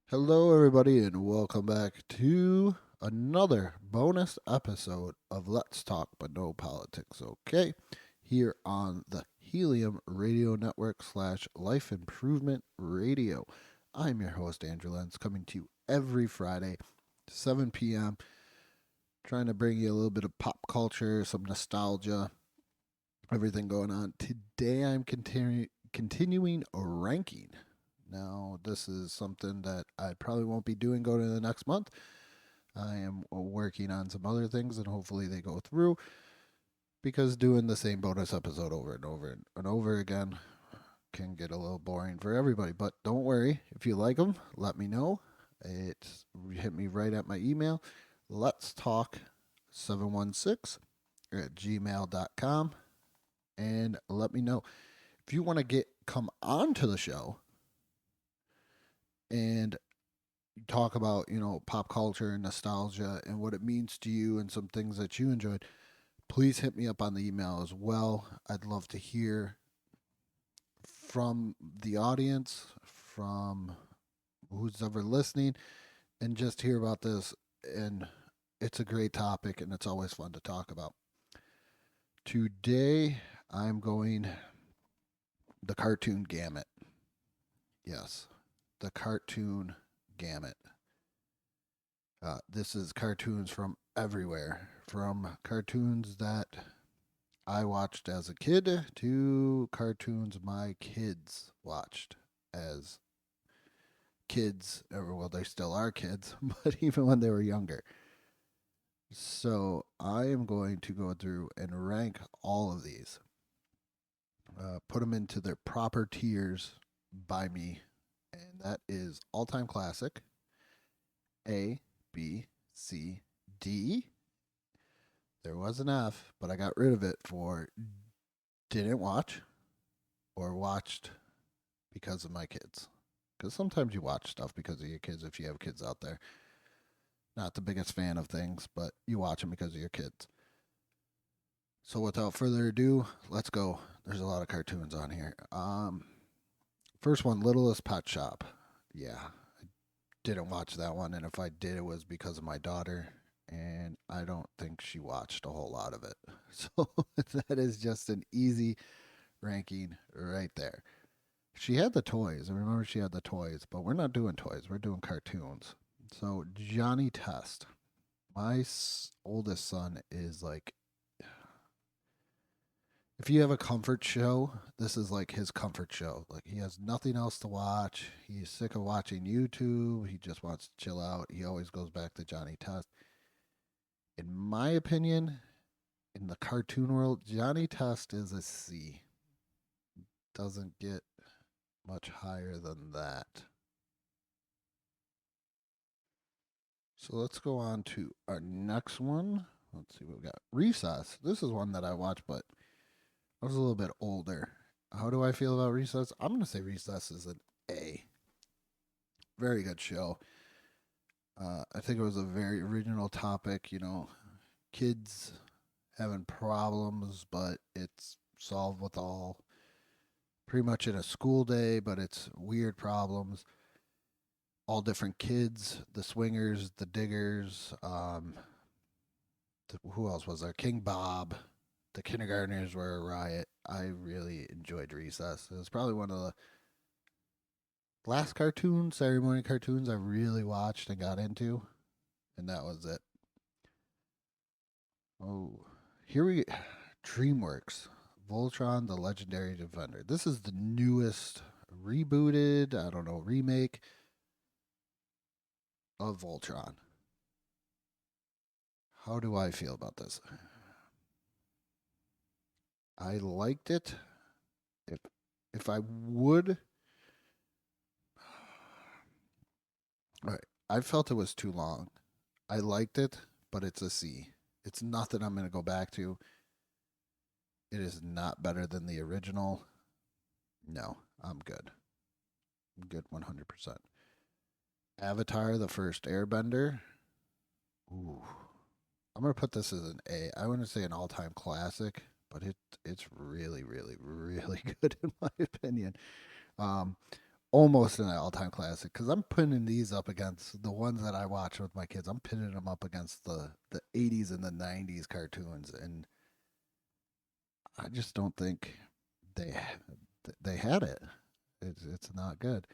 Hello, everybody, and welcome back to another bonus episode of Let's Talk But No Politics, okay? Here on the Helium Radio Network / Life Improvement Radio. I'm your host, Andrew Lenz, coming to you every Friday, 7 p.m., trying to bring you a little bit of pop culture, some nostalgia, everything going on. Today, I'm continuing a ranking. Now, this is something that I probably won't be doing going into the next month. I am working on some other things and hopefully they go through because doing the same bonus episode over and over and over again can get a little boring for everybody. But don't worry, if you like them, let me know. It's hit me right at my email. Let's talk 716 at gmail.com and let me know. If you want to come on to the show and talk about, pop culture and nostalgia and what it means to you and some things that you enjoyed, please hit me up on the email as well. I'd love to hear from the audience, from who's ever listening, and just hear about this. And it's a great topic and it's always fun to talk about. Today, I'm going the cartoon gamut. Yes, the cartoon gamut. This is cartoons from everywhere, from cartoons that I watched as a kid to cartoons my kids watched as kids, or well, they still are kids, but even when they were younger. So I am going to go through and rank all of these, put them into their proper tiers by me, and that is all time classic, A, B, C, D. There was an F, but I got rid of it for didn't watch or watched because of my kids. Because sometimes you watch stuff because of your kids if you have kids out there. Not the biggest fan of things, but you watch them because of your kids. So without further ado, let's go. There's a lot of cartoons on here. First one, Littlest Pet Shop. Yeah, I didn't watch that one, and if I did, it was because of my daughter, and I don't think she watched a whole lot of it. So that is just an easy ranking right there. She had the toys. I remember she had the toys, but we're not doing toys. We're doing cartoons. So Johnny Test. My oldest son is like, if you have a comfort show, this is like his comfort show. Like he has nothing else to watch. He's sick of watching YouTube. He just wants to chill out. He always goes back to Johnny Test. In my opinion, in the cartoon world, Johnny Test is a C. Doesn't get much higher than that. So let's go on to our next one. Let's see what we got. Recess. This is one that I watched, but I was a little bit older. How do I feel about Recess? I'm going to say Recess is an A. Very good show. I think it was a very original topic. Kids having problems, but it's solved with all pretty much in a school day, but it's weird problems. All different kids, the swingers, the diggers, who else was there? King Bob. The kindergartners were a riot. I really enjoyed Recess. It was probably one of the last cartoons, ceremony cartoons I really watched and got into, and that was it. Oh, here we Dreamworks, Voltron, the Legendary Defender. This is the newest rebooted, I don't know, remake of Voltron. How do I feel about this? I liked it. If if I would, all right, I felt it was too long. I liked it, but it's a C. It's nothing I'm going to go back to. It is not better than the original. No, I'm good. I'm good 100%. Avatar, the first Airbender. Ooh. I'm going to put this as an A. I wouldn't say an all time classic, but it's really, really, really good in my opinion. Um, almost an all-time classic because I'm putting these up against the ones that I watch with my kids. I'm pinning them up against the 80s and the 90s cartoons, and I just don't think they they had it. It's not good.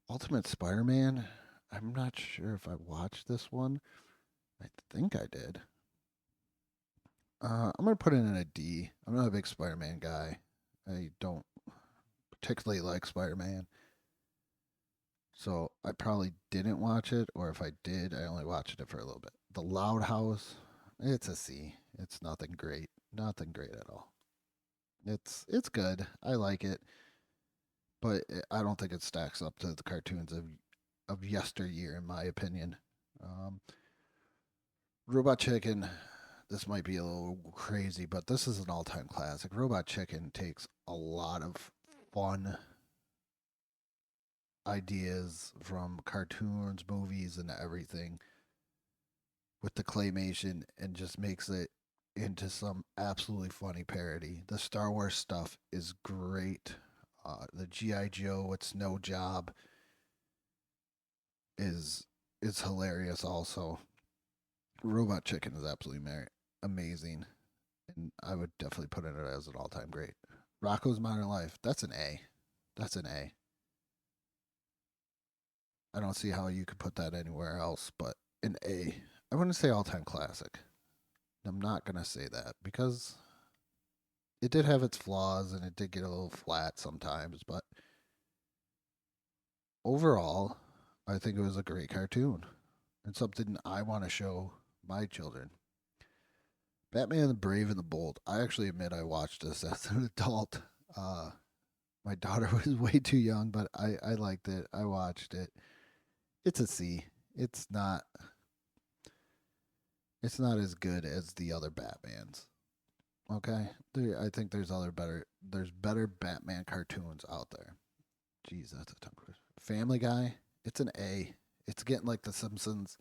Ultimate Spider-Man. I'm not sure if I watched this one. I think I did. I'm gonna put it in a D. I'm not a big Spider-Man guy. I don't particularly like Spider-Man, so I probably didn't watch it. Or if I did, I only watched it for a little bit. The Loud House. It's a C. It's nothing great. Nothing great at all. It's good. I like it, but I don't think it stacks up to the cartoons of yesteryear, in my opinion. Um, Robot Chicken. This might be a little crazy, but this is an all-time classic. Robot Chicken takes a lot of fun ideas from cartoons, movies, and everything with the claymation and just makes it into some absolutely funny parody. The Star Wars stuff is great. The GI Joe, it's no job, is hilarious. Also, Robot Chicken is absolutely amazing, and I would definitely put it as an all-time great. Rocco's Modern Life, that's an A. That's an A. I don't see how you could put that anywhere else but an A. I wouldn't say all-time classic. I'm not gonna say that because it did have its flaws and it did get a little flat sometimes, but overall, I think it was a great cartoon and something I want to show my children. Batman the Brave and the Bold. I actually admit I watched this as an adult. Uh, my daughter was way too young, but I liked it. I watched it. It's a C. It's not it's not as good as the other Batmans. Okay, I think there's better Batman cartoons out there. Jeez, that's a tough question. Family Guy, it's an A. It's getting like The Simpsons.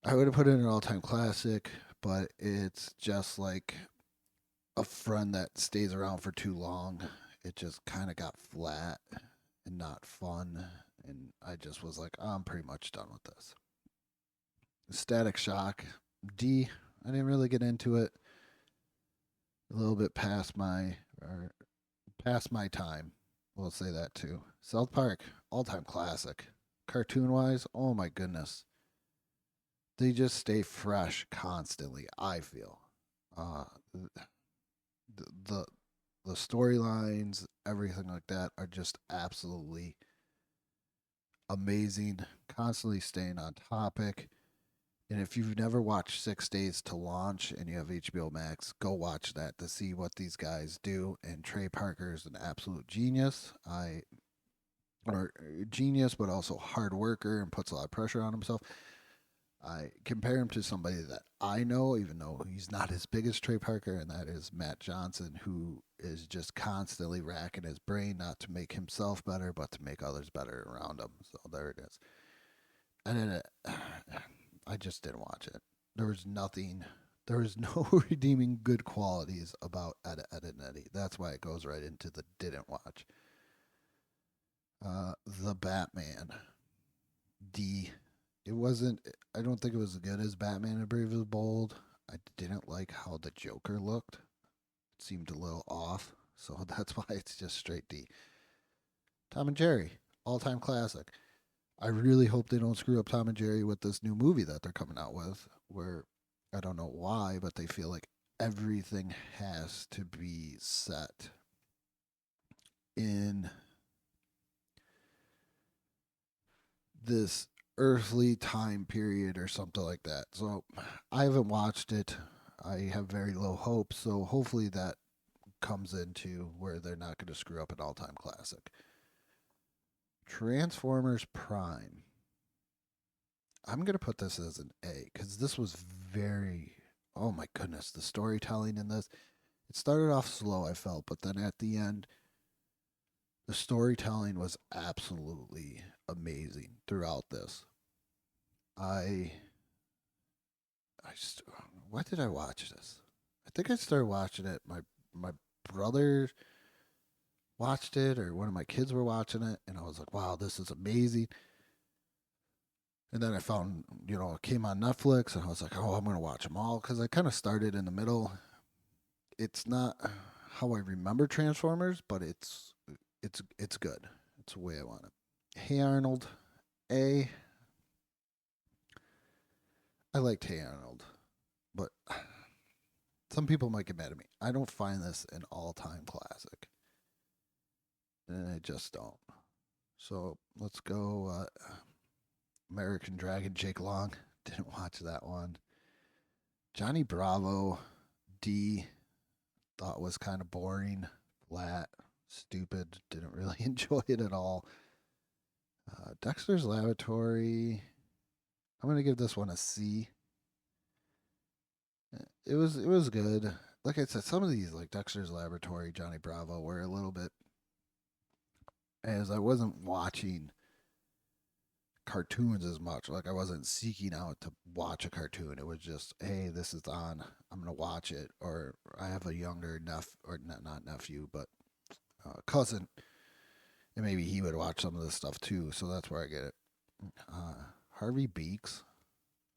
I would have put it in an all-time classic, but it's just like a friend that stays around for too long. It just kind of got flat and not fun, and I just was like, I'm pretty much done with this. Static Shock, D. I didn't really get into it. A little bit past my time. We'll say that too. South Park, all time classic. Cartoon wise, oh my goodness. They just stay fresh constantly, I feel. Uh, the, the, the storylines, everything like that are just absolutely amazing, constantly staying on topic. And if you've never watched 6 Days to Launch and you have HBO Max, go watch that to see what these guys do. And Trey Parker is an absolute genius. Or genius, but also hard worker and puts a lot of pressure on himself. I compare him to somebody that I know, even though he's not as big as Trey Parker, and that is Matt Johnson, who is just constantly racking his brain not to make himself better, but to make others better around him. So there it is. And then I just didn't watch it. There was nothing. There was no redeeming good qualities about Ed, Ed and Eddie. That's why it goes right into the didn't watch. The Batman. D. It wasn't. I don't think it was as good as Batman and Brave and the Bold. I didn't like how the Joker looked. It seemed a little off, so that's why it's just straight D. Tom and Jerry, all-time classic. I really hope they don't screw up Tom and Jerry with this new movie that they're coming out with, where I don't know why, but they feel like everything has to be set in this earthly time period or something like that. So I haven't watched it. I have very low hopes. So hopefully that comes into where they're not going to screw up an all time classic. Transformers Prime. I'm going to put this as an A because this was very, oh my goodness, the storytelling in this. It started off slow, I felt, but then at the end, the storytelling was absolutely amazing throughout this. I I just why did I watch this? I think I started watching it. My brother watched it, or one of my kids were watching it, and I was like, wow, this is amazing. And then I found, it came on Netflix, and I was like, oh, I'm going to watch them all because I kind of started in the middle. It's not how I remember Transformers, but it's good. It's the way I want it. Hey Arnold, A. I liked Hey Arnold, but some people might get mad at me. I don't find this an all-time classic, and I just don't. So let's go. American Dragon, Jake Long. Didn't watch that one. Johnny Bravo, D. Thought was kind of boring, flat, stupid. Didn't really enjoy it at all. Dexter's Laboratory. I'm gonna give this one a C. It was good. Like I said, some of these like Dexter's Laboratory, Johnny Bravo were a little bit, as I wasn't watching cartoons as much. Like I wasn't seeking out to watch a cartoon. It was just, hey, this is on. I'm gonna watch it. Or I have a younger or not nephew, but cousin, and maybe he would watch some of this stuff too. So that's where I get it. Harvey Beaks.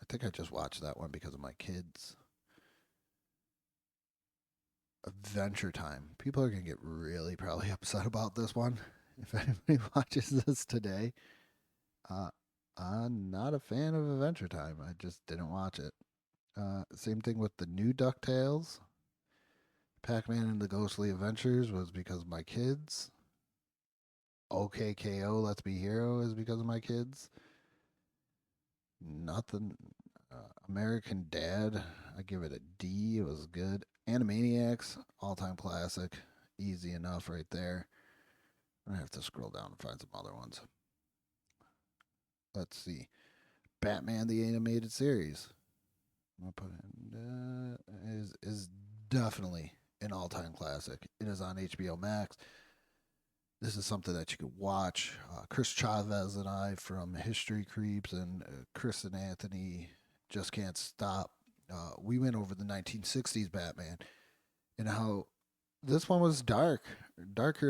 I think I just watched that one because of my kids. Adventure Time. People are gonna get really probably upset about this one if anybody watches this today. Uh, I'm not a fan of Adventure Time. I just didn't watch it. Same thing with the new Ducktales. Pac-Man and the Ghostly Adventures was because of my kids. OKKO, Let's Be Hero is because of my kids. Nothing. American Dad, I give it a D. It was good. Animaniacs, all-time classic. Easy enough right there. I have to scroll down and find some other ones. Let's see. Batman the Animated Series. I'm gonna put in, is definitely an all-time classic. It is on HBO Max. This is something that you could watch. Chris Chavez and I from History Creeps and Chris and Anthony Just Can't Stop. We went over the 1960s Batman and how this one was darker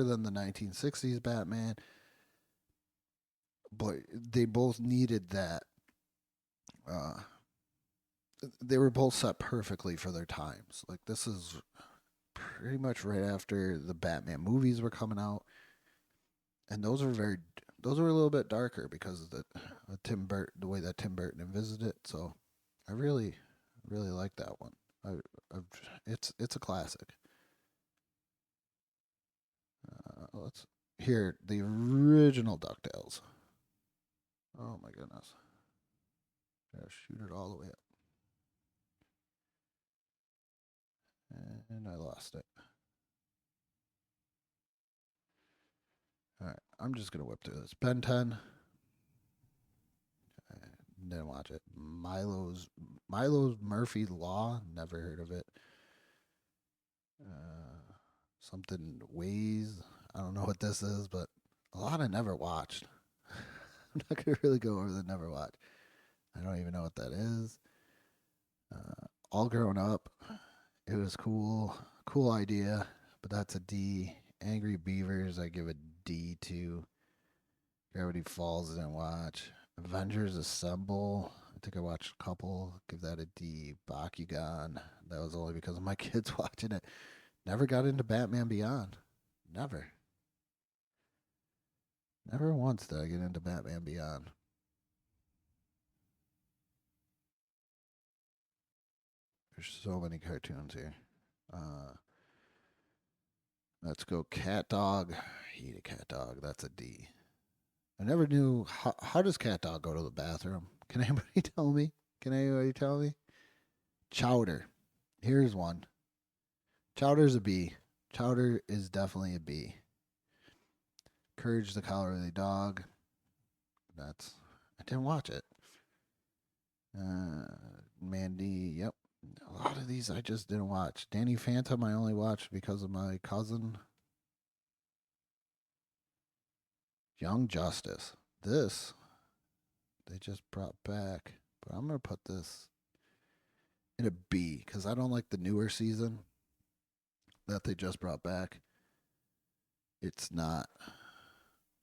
than the 1960s Batman, but they both needed that. Uh, they were both set perfectly for their times. Like this is pretty much right after the Batman movies were coming out, and those were a little bit darker because of the way that Tim Burton envisioned it. So I really like that one. It's a classic. Let's hear the original Ducktales. Oh my goodness! Gotta shoot it all the way up, and I lost it. All right, I'm just gonna whip through this. Ben 10. I didn't watch it. Milo's Murphy Law. Never heard of it. Something Ways. I don't know what this is, but a lot I never watched. I'm not gonna really go over the never watched. I don't even know what that is. All grown up. It was cool. Cool idea, but that's a D. Angry Beavers, I give a D to. Gravity Falls, I didn't watch. Avengers Assemble, I think I watched a couple. Give that a D. Bakugan, that was only because of my kids watching it. Never got into Batman Beyond. Never. Never once did I get into Batman Beyond. There's so many cartoons here. Uh, let's go Cat Dog. Eat a Cat Dog. That's a D. I never knew how does Cat Dog go to the bathroom. Can anybody tell me? Can anybody tell me? Chowder. Here's one. Chowder's a B. Chowder is definitely a B. Courage the Cowardly Dog. I didn't watch it. Uh, Mandy. Yep. A lot of these I just didn't watch. Danny Phantom I only watched because of my cousin. Young Justice. This they just brought back, but I'm gonna put this in a B because I don't like the newer season that they just brought back. it's not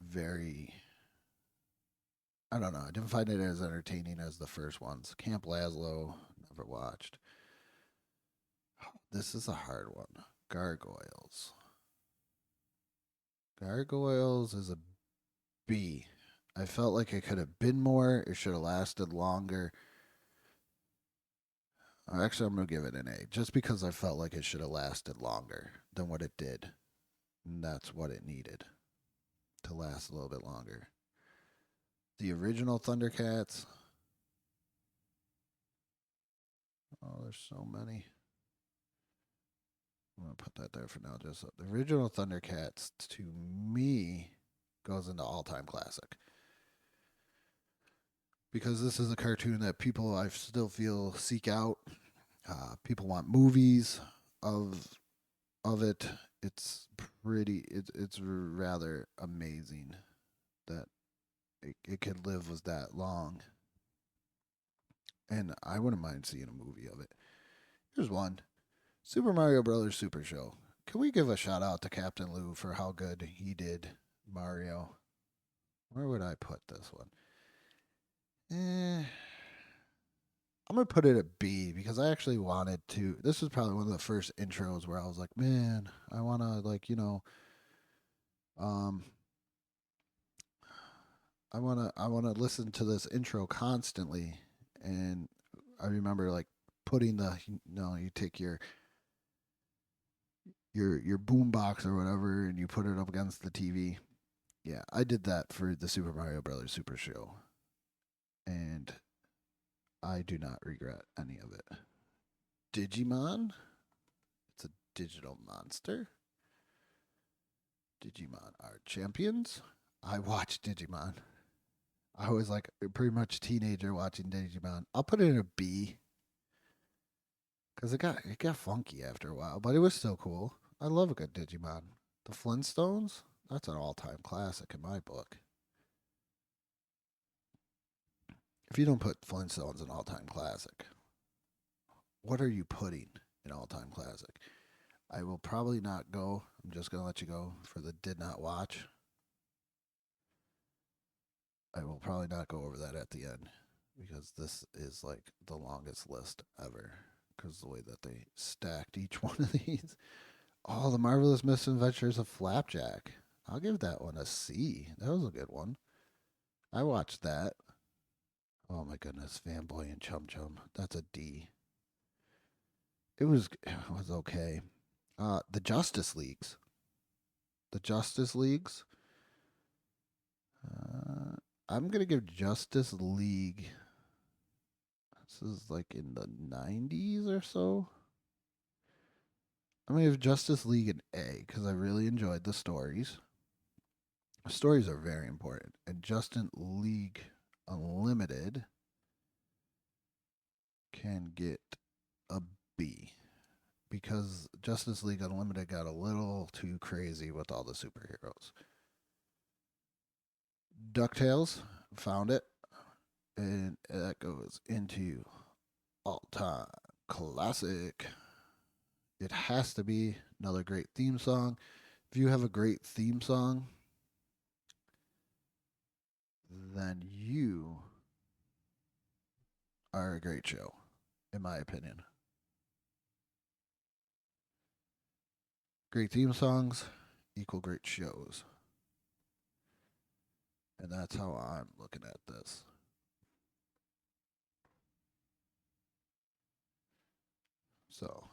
very. I don't know. I didn't find it as entertaining as the first ones. Camp Lazlo, never watched. This is a hard one. Gargoyles. Gargoyles is a B. I felt like it could have been more. It should have lasted longer. Actually, I'm going to give it an A just because I felt like it should have lasted longer than what it did. And that's what it needed to last a little bit longer. The original Thundercats. Oh, there's so many. I'm going to put that there for now. Just the original Thundercats, to me, goes into all-time classic. Because this is a cartoon that people I still feel seek out. People want movies of it. It's pretty. It's rather amazing that it could live was that long. And I wouldn't mind seeing a movie of it. Here's one: Super Mario Brothers Super Show. Can we give a shout out to Captain Lou for how good he did Mario? Where would I put this one? I'm gonna put it at B because I actually wanted to. This was probably one of the first intros where I was like, man, I wanna um, I wanna listen to this intro constantly, and I remember like putting you take your boom box or whatever, and you put it up against the TV. Yeah, I did that for the Super Mario Brothers Super Show, and I do not regret any of it. Digimon, it's a digital monster. Digimon are champions. I watched Digimon. I was like pretty much a teenager watching Digimon. I'll put it in a B because it got funky after a while, but it was still cool. I love a good Digimon. The Flintstones, that's an all-time classic in my book. If you don't put Flintstones in all-time classic, what are you putting in all-time classic? I will probably not go. I'm just gonna let you go for the did not watch. I will probably not go over that at the end because this is like the longest list ever because the way that they stacked each one of these. Oh, the Marvelous Misadventures of Flapjack. I'll give that one a C. That was a good one. I watched that. Oh my goodness, Fanboy and Chum Chum. That's a D. It was okay. The Justice Leagues. The Justice Leagues. Uh, I'm gonna give Justice League. This is like in the 90s or so. I'm gonna give Justice League an A because I really enjoyed the stories. The stories are very important, and Justice League Unlimited can get a B because Justice League Unlimited got a little too crazy with all the superheroes. DuckTales, found it, and that goes into all time classic. It has to be another great theme song. If you have a great theme song, then you are a great show, in my opinion. Great theme songs equal great shows. And that's how I'm looking at this. So,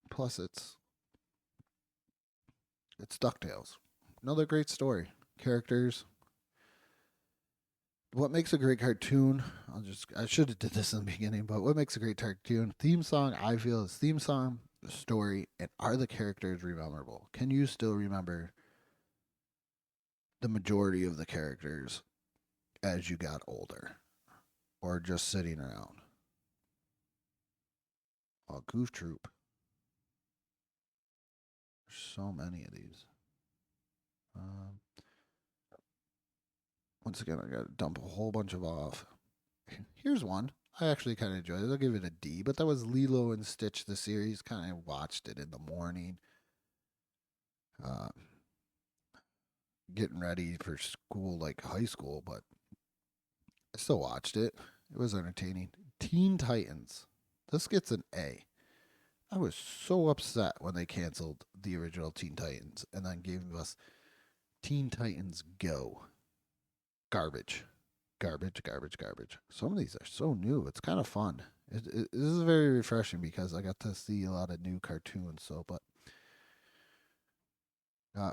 plus it's DuckTales. Another great story. Characters. What makes a great cartoon? I should have did this in the beginning, but what makes a great cartoon? Theme song, I feel is theme song, story, and are the characters memorable? Can you still remember the majority of the characters as you got older? Or just sitting around? Oh, Goof Troop. There's so many of these. Um, Once again, I got to dump a whole bunch of off. Here's one. I actually kind of enjoyed it. I'll give it a D, but that was Lilo and Stitch, the series. Kind of watched it in the morning. uh, getting ready for school, like high school, but I still watched it. It was entertaining. Teen Titans. This gets an A. I was so upset when they canceled the original Teen Titans and then gave us Teen Titans Go. Garbage. Garbage, garbage, garbage. Some of these are so new. It's kind of fun. This is very refreshing because I got to see a lot of new cartoons. So, but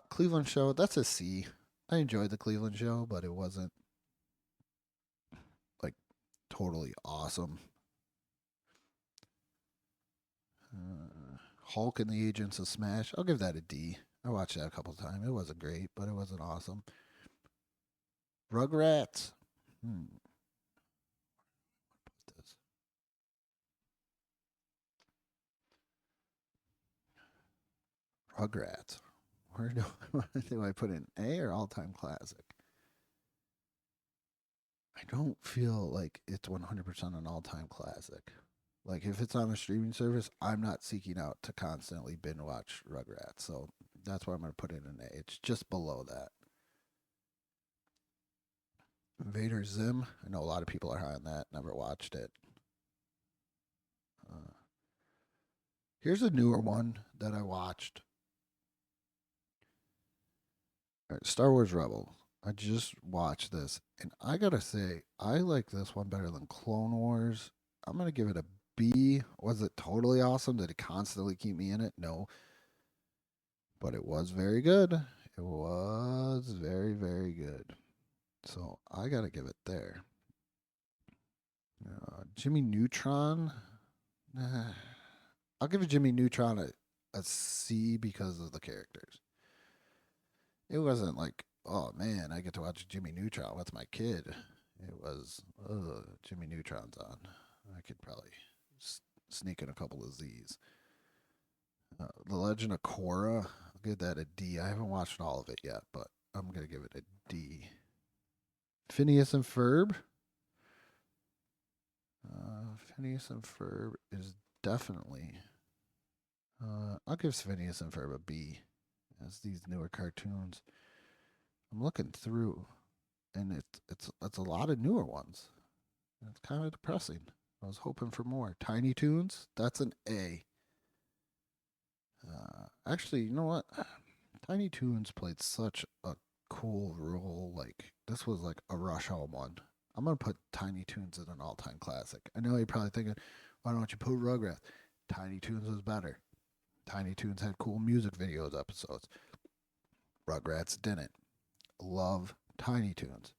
Cleveland Show, that's a C. I enjoyed the Cleveland Show, but it wasn't like totally awesome. Hulk and the Agents of Smash, I'll give that a D. I watched that a couple times. It wasn't great, but it wasn't awesome. Rugrats. Put this. Rugrats. Where do I put in A or all time classic? I don't feel like it's 100% an all time classic. Like if it's on a streaming service, I'm not seeking out to constantly binge watch Rugrats. So that's why I'm going to put it in A. It's just below that. Invader Zim. I know a lot of people are high on that. Never watched it. Uh, Here's a newer one that I watched. All right, Star Wars Rebels. I just watched this, and I gotta say, I like this one better than Clone Wars. I'm gonna give it a B. Was it totally awesome? Did it constantly keep me in it? No, but it was very good. It was very, very good. So I gotta give it there. Jimmy Neutron. I'll give Jimmy Neutron a C because of the characters. It wasn't like, oh man, I get to watch Jimmy Neutron with my kid. It was, Jimmy Neutron's on. I could probably sneak in a couple of Z's. The Legend of Korra, I'll give that a D. I haven't watched all of it yet, but I'm gonna give it a D. Phineas and Ferb. Phineas and Ferb is definitely. I'll give Phineas and Ferb a B. As these newer cartoons, I'm looking through, and it's a lot of newer ones. It's kind of depressing. I was hoping for more. Tiny Toons, that's an A. Actually, you know what? Tiny Toons played such a cool role. Like this was like a Rush Hour one. I'm gonna put Tiny Toons in an all-time classic. I know you're probably thinking, why don't you put Rugrats? Tiny Toons was better. Tiny Toons had cool music videos episodes. Rugrats didn't. Love Tiny Toons.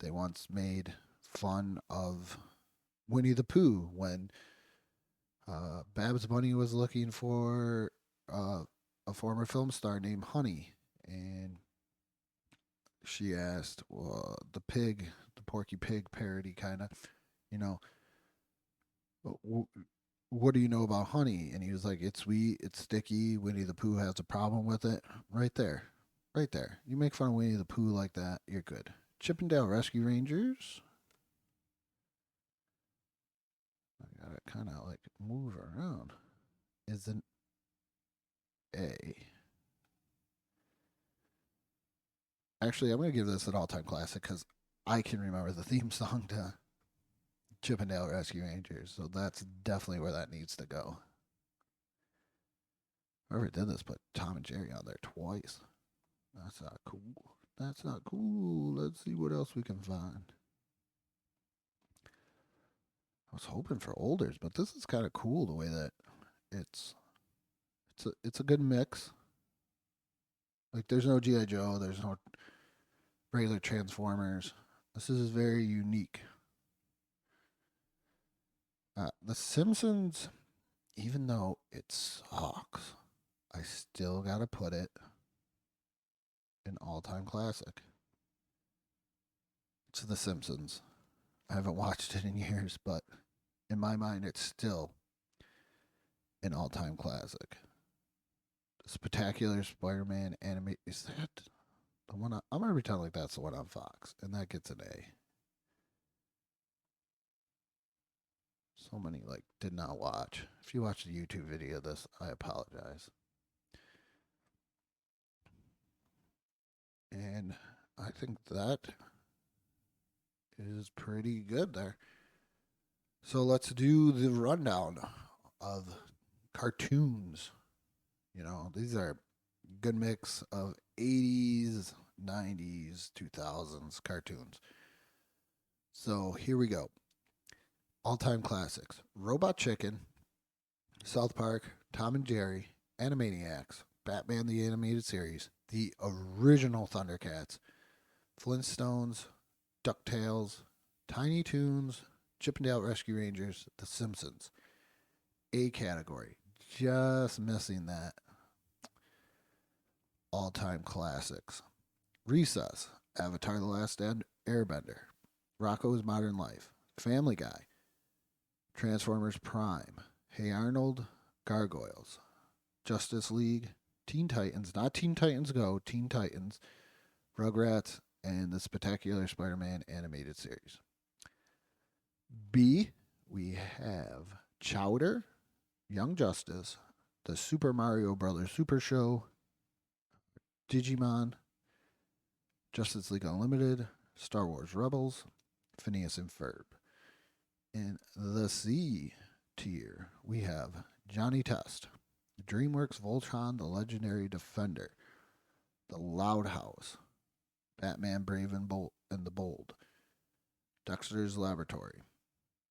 They once made fun of Winnie the Pooh when Babs Bunny was looking for a former film star named Honey, and she asked the pig, the Porky Pig parody kind of, you know, what do you know about honey? And he was like, it's sweet, it's sticky. Winnie the Pooh has a problem with it. Right there, right there. You make fun of Winnie the Pooh like that, you're good. Chippendale Rescue Rangers. I gotta kind of like move around. Is an A. Actually, I'm gonna give this an all-time classic because I can remember the theme song to Chippendale Rescue Rangers, so that's definitely where that needs to go. Whoever did this put Tom and Jerry on there twice. That's not cool. That's not cool. Let's see what else we can find. I was hoping for olders, but this is kind of cool the way that it's it's a good mix. Like there's no GI Joe, there's no regular Transformers. This is very unique. The Simpsons, even though it sucks, I still gotta put it an all-time classic. It's The Simpsons. I haven't watched it in years, but in my mind, it's still an all-time classic. Spectacular Spider-Man anime, is that the one? I'm gonna pretend like that's the one on Fox, and that gets an A. So many like did not watch. If you watched a YouTube video of this, I apologize. And I think that is pretty good there. So let's do the rundown of cartoons. These are good mix of 80s, 90s, 2000s cartoons. So here we go. All time classics: Robot Chicken, South Park, Tom and Jerry, Animaniacs, Batman the Animated Series, the original Thundercats, Flintstones, Ducktales, Tiny Toons, Chippendale Rescue Rangers, The Simpsons. A category. Just missing that. All time classics: Recess, Avatar The Last Airbender, Rocko's Modern Life, Family Guy, Transformers Prime, Hey Arnold, Gargoyles, Justice League, Teen Titans, not Teen Titans Go, Teen Titans, Rugrats, and the Spectacular Spider Man animated series. B, we have Chowder, Young Justice, the Super Mario Brothers Super Show, Digimon, Justice League Unlimited, Star Wars Rebels, Phineas and Ferb. In the C tier, we have Johnny Test, Dreamworks Voltron, the Legendary Defender, The Loud House, Batman Brave and the Bold, Dexter's Laboratory,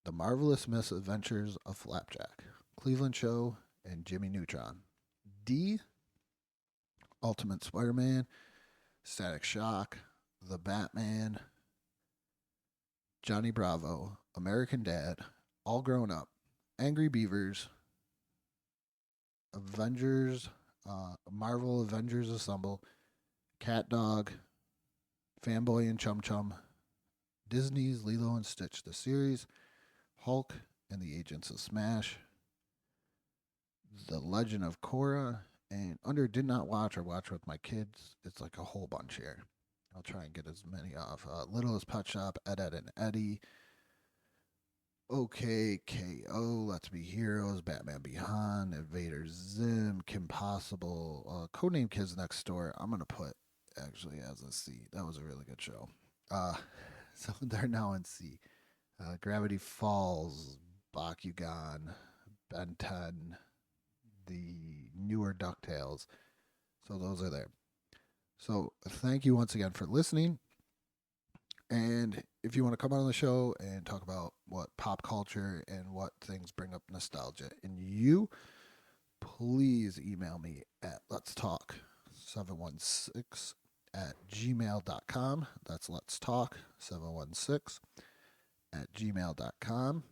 The Marvelous Misadventures of Flapjack, Cleveland Show, and Jimmy Neutron. D, Ultimate Spider-Man, Static Shock, The Batman, Johnny Bravo, American Dad, All Grown Up, Angry Beavers, Avengers, Marvel Avengers Assemble, Cat Dog, Fanboy and Chum Chum, Disney's Lilo and Stitch the series, Hulk and the Agents of Smash, The Legend of Korra, and under did not watch or watch with my kids. It's like a whole bunch here. I'll try and get as many off. Littlest Pet Shop, Ed, Ed, and Eddie. OK, KO, Let's Be Heroes, Batman Beyond, Invader Zim, Kim Possible, Codename Kids Next Door. I'm going to put actually as a C. That was a really good show. So they're now in C. Gravity Falls, Bakugan, Ben 10, the newer Ducktales. So those are there. So thank you once again for listening. And if you want to come on the show and talk about what pop culture and what things bring up nostalgia in you, please email me at let's talk 716 at gmail.com. That's let's talk 716 at gmail.com.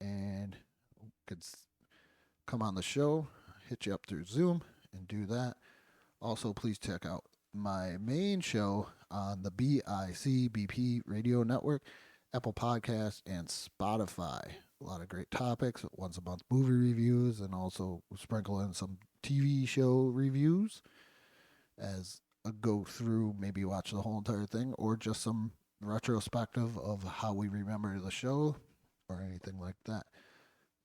And could come on the show, hit you up through Zoom, and do that. Also, please check out my main show on the BICBP radio network, Apple Podcasts, and Spotify. A lot of great topics, once a month movie reviews, and also sprinkle in some TV show reviews as a go through, maybe watch the whole entire thing, or just some retrospective of how we remember the show or anything like that.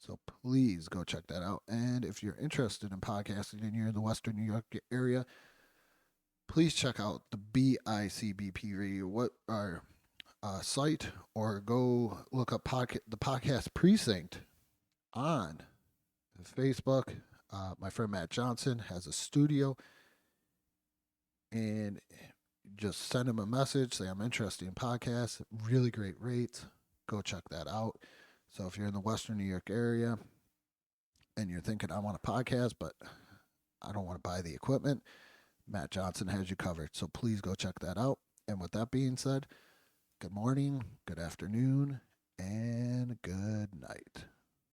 So please go check that out. And if you're interested in podcasting and you're in the Western New York area, please check out the BICBP radio our site, or go look up the podcast precinct on Facebook. My friend Matt Johnson has a studio, and just send him a message, say I'm interested in podcasts. Really great rates. Go check that out. So if you're in the Western New York area and you're thinking I want a podcast, but I don't want to buy the equipment, Matt Johnson has you covered. So please go check that out. And with that being said, good morning, good afternoon, and good night.